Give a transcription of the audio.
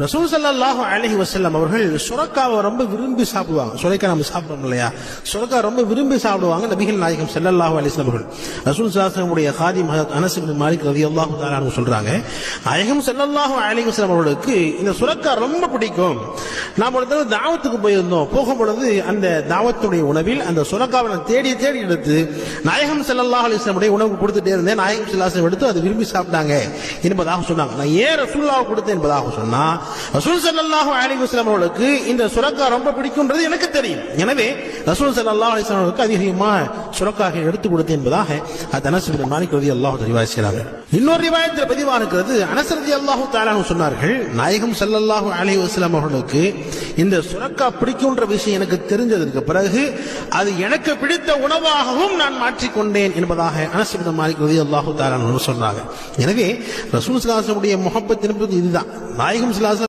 ரசூல் ஸல்லல்லாஹு அலைஹி வஸல்லம் அவர்கள் சுரக்காவை ரொம்ப விரும்பி சாப்பிடுவாங்க. சுரைக்காய் நம்ம சாப்பிடுறோம் இல்லையா, சுரக்காய் ரொம்ப விரும்பி சாப்பிடுவாங்க நபிகள் நாயகம் ஸல்லல்லாஹு அலைஹி வஸல்லம் அவர்கள். ரசூல் ஸல்லல்லாஹு அலைஹி வஸல்லம் உடைய காதிம் அனஸ் இப்னு மாலிக் ரலியல்லாஹு தஆலா அன்ஹு சொல்றாங்க, நாயகம் ஸல்லல்லாஹு அலைஹி வஸல்லம் அவர்களுக்கு இந்த சுரக்காய் ரொம்ப பிடிக்கும். நாம் ஒரு தடவை தாவத்துக்கு போயிருந்தோம். போகும்பொழுது அந்த தாவத்துடைய உணவில் அந்த சுரக்காவை தேடி தேடி எடுத்து நாயகம் ஸல்லல்லாஹு அலைஹி வஸல்லம் உடைய உணவு கொடுத்துட்டே இருந்தேன். நாயகம் ஸல்லல்லாஹு அலைஹி வஸல்லம் எடுத்து அதை விரும்பி சாப்பிட்டாங்க என்பதாக சொன்னாங்க. நான் ஏன் ரசூலுல்லாஹ் கொடுத்தேன் என்பதாக சொன்னா, ரசூல் ஸல்லல்லாஹு அலைஹி வஸல்லம் அவர்களுக்கு இந்த சுரக்காய் ரொம்ப பிடிக்கும்ன்றது எனக்கு தெரியும். எனவே ரசூல் ஸல்லல்லாஹு அலைஹி வஸல்லம் அவர்களுக்கு அதிகமா சுரக்காயை எடுத்து கொடுத்தேன் என்பதாக அனஸ் இப்னு மாலிக் ரலியல்லாஹு தஆலா ரிவாயத் செய்றாங்க. இன்னொரு ரிவாயத்தில் பதிவாக இருக்கிறது, அனஸ் ரலியல்லாஹு தஆலா சொன்னார்கள், நாயகம் ஸல்லல்லாஹு அலைஹி வஸல்லம் அவர்களுக்கு இந்த சுரக்காய் பிடிக்கும்ன்ற விஷயம் எனக்கு தெரிஞ்சதற்கு பிறகு அது எனக்கு பிடித்த உணவாகவும் நான் மாற்றிக்கொண்டேன் என்பதாக அனஸ் இப்னு மாலிக் ரலியல்லாஹு தஆலா சொன்னாங்க. எனவே ரசூல் ஸல்லல்லாஹு அலைஹி வஸல்லம் உடைய முஹப்பத் என்பது இதுதான். நாயகம் ஸல்லல்லாஹு